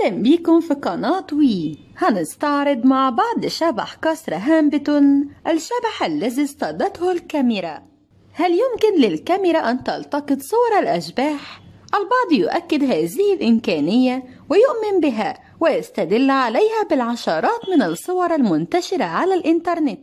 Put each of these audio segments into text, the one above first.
أهلا بيكم في قناة وي. هنستعرض مع بعض شبح قصر هامبتون، الشبح الذي اصطادته الكاميرا. هل يمكن للكاميرا أن تلتقط صور الأشباح؟ البعض يؤكد هذه الإمكانية ويؤمن بها ويستدل عليها بالعشرات من الصور المنتشرة على الإنترنت،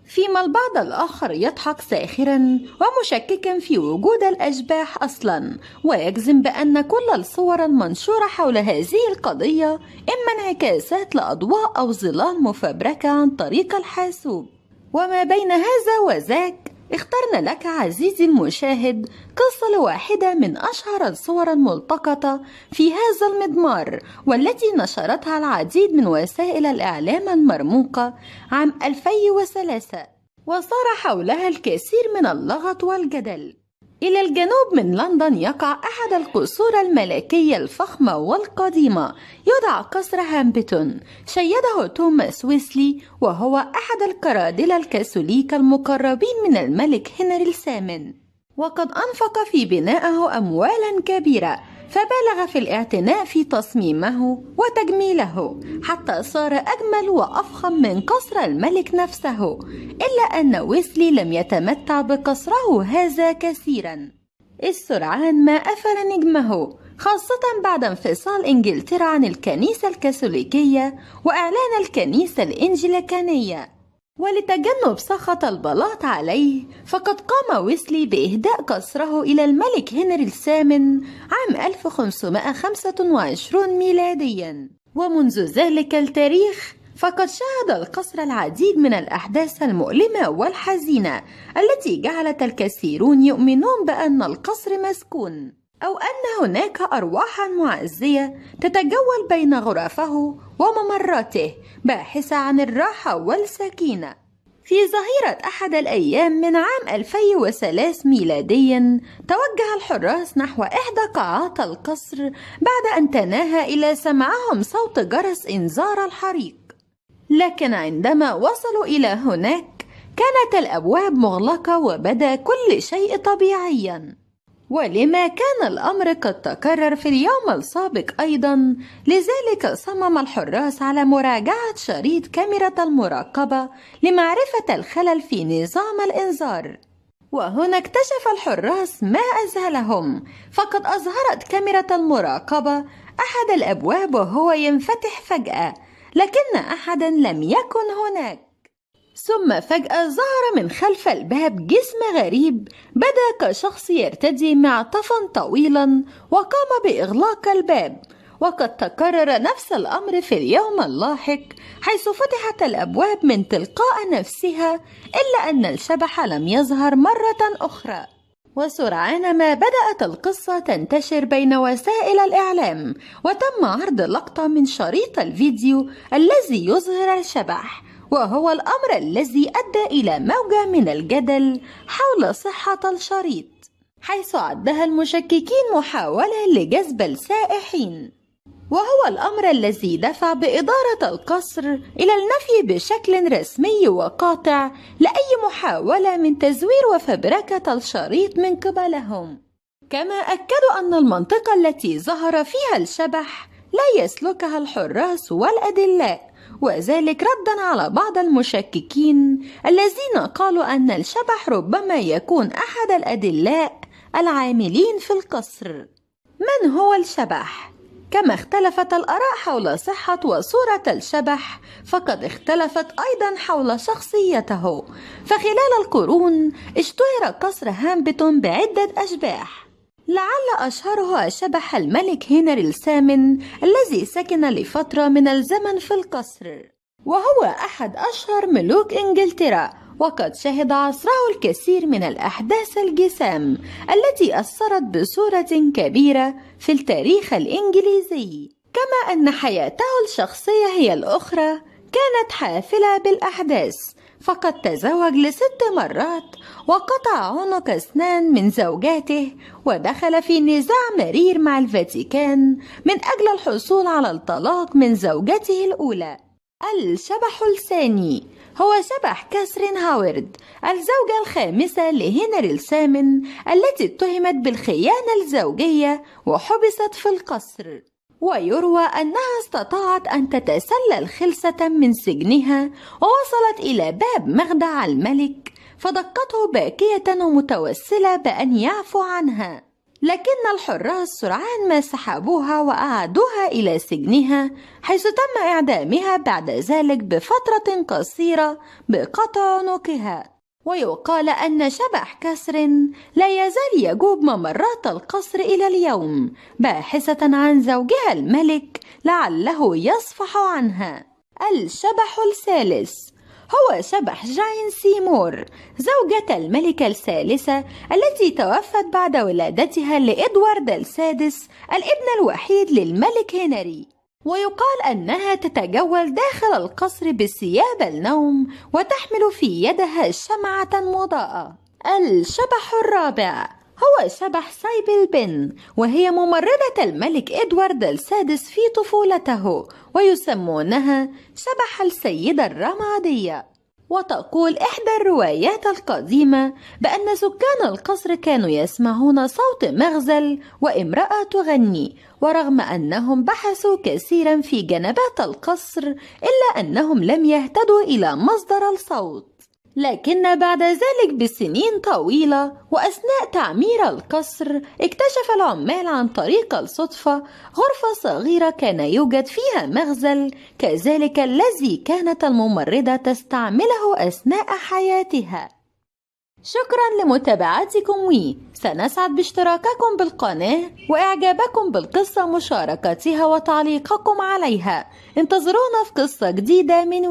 فيما البعض الآخر يضحك ساخرا ومشككا في وجود الأشباح أصلا، ويجزم بأن كل الصور المنشورة حول هذه القضية إما انعكاسات لأضواء أو ظلال مفبركة عن طريق الحاسوب. وما بين هذا وذاك اخترنا لك عزيزي المشاهد قصة لواحدة من أشهر الصور الملتقطة في هذا المضمار، والتي نشرتها العديد من وسائل الإعلام المرموقة عام 2003، وصار حولها الكثير من اللغط والجدل. إلى الجنوب من لندن يقع أحد القصور الملكية الفخمة والقديمة يدعى قصر هامبتون. شيده توماس ويسلي، وهو أحد القرادلة الكاثوليك المقربين من الملك هنري الثامن، وقد أنفق في بنائه أموالا كبيرة، فبالغ في الاعتناء في تصميمه وتجميله حتى صار أجمل وأفخم من قصر الملك نفسه. إلا أن ويسلي لم يتمتع بقصره هذا كثيرا، إذ سرعان ما أفل نجمه، خاصة بعد انفصال إنجلترا عن الكنيسة الكاثوليكية وإعلان الكنيسة الإنجليكانية. ولتجنب سخط البلاط عليه، فقد قام ويسلي بإهداء قصره إلى الملك هنري الثامن عام 1525 ميلاديا. ومنذ ذلك التاريخ فقد شهد القصر العديد من الأحداث المؤلمة والحزينة التي جعلت الكثيرون يؤمنون بأن القصر مسكون، أو أن هناك أرواحا معزية تتجول بين غرفه وممراته باحثة عن الراحة والسكينة. في ظهيرة أحد الأيام من عام 2003 ميلاديا، توجه الحراس نحو إحدى قاعات القصر بعد أن تناهى إلى سمعهم صوت جرس إنذار الحريق، لكن عندما وصلوا إلى هناك كانت الأبواب مغلقة وبدا كل شيء طبيعيا. ولما كان الأمر قد تكرر في اليوم السابق أيضا، لذلك صمم الحراس على مراجعة شريط كاميرا المراقبة لمعرفة الخلل في نظام الإنذار. وهنا اكتشف الحراس ما أذهلهم، فقد أظهرت كاميرا المراقبة أحد الأبواب وهو ينفتح فجأة، لكن أحدا لم يكن هناك. ثم فجأة ظهر من خلف الباب جسم غريب بدا كشخص يرتدي معطفا طويلا، وقام بإغلاق الباب. وقد تكرر نفس الأمر في اليوم اللاحق، حيث فتحت الأبواب من تلقاء نفسها، إلا أن الشبح لم يظهر مرة أخرى. وسرعان ما بدأت القصة تنتشر بين وسائل الإعلام، وتم عرض لقطة من شريط الفيديو الذي يظهر الشبح، وهو الأمر الذي أدى إلى موجة من الجدل حول صحة الشريط، حيث عدها المشككين محاولة لجذب السائحين، وهو الأمر الذي دفع بإدارة القصر إلى النفي بشكل رسمي وقاطع لأي محاولة من تزوير وفبركة الشريط من قبلهم. كما أكدوا أن المنطقة التي ظهر فيها الشبح لا يسلكها الحراس والأدلاء، وذلك ردا على بعض المشككين الذين قالوا أن الشبح ربما يكون أحد الأدلاء العاملين في القصر. من هو الشبح؟ كما اختلفت الآراء حول صحة وصورة الشبح، فقد اختلفت أيضا حول شخصيته. فخلال القرون اشتهر قصر هامبتون بعدة أشباح، لعل أشهرها شبح الملك هنري الثامن الذي سكن لفترة من الزمن في القصر، وهو أحد أشهر ملوك إنجلترا، وقد شهد عصره الكثير من الأحداث الجسام التي أثرت بصورة كبيرة في التاريخ الإنجليزي. كما أن حياته الشخصية هي الأخرى كانت حافلة بالأحداث، فقد تزوج ل6 مرات، وقطع عنق 2 من زوجاته، ودخل في نزاع مرير مع الفاتيكان من أجل الحصول على الطلاق من زوجته الأولى. الشبح الثاني هو شبح كاثرين هاورد، الزوجة الخامسة لهنري الثامن، التي اتهمت بالخيانة الزوجية وحبست في القصر. ويروى أنها استطاعت أن تتسلل خلسة من سجنها ووصلت إلى باب مخدع الملك، فدقته باكية ومتوسلة بأن يعفو عنها، لكن الحراس سرعان ما سحبوها وأعادوها إلى سجنها، حيث تم إعدامها بعد ذلك بفترة قصيرة بقطع عنقها. ويقال أن شبح كسر لا يزال يجوب ممرات القصر إلى اليوم، باحثة عن زوجها الملك لعله يصفح عنها. الشبح الثالث هو شبح جاين سيمور، زوجة الملكة الثالثة التي توفت بعد ولادتها لإدوارد السادس الابن الوحيد للملك هنري. ويقال أنها تتجول داخل القصر بثياب النوم وتحمل في يدها شمعة مضاءة. الشبح الرابع هو شبح سايبل بن، وهي ممرضة الملك إدوارد السادس في طفولته، ويسمونها شبح السيدة الرمادية. وتقول إحدى الروايات القديمة بأن سكان القصر كانوا يسمعون صوت مغزل وامرأة تغني، ورغم أنهم بحثوا كثيرا في جنبات القصر إلا أنهم لم يهتدوا إلى مصدر الصوت. لكن بعد ذلك بسنين طويلة وأثناء تعمير القصر اكتشف العمال عن طريق الصدفة غرفة صغيرة كان يوجد فيها مغزل كذلك الذي كانت الممرضة تستعمله أثناء حياتها. شكرا لمتابعتكم، سنسعد باشتراككم بالقناة وإعجابكم بالقصة، مشاركتها وتعليقكم عليها. انتظرونا في قصة جديدة من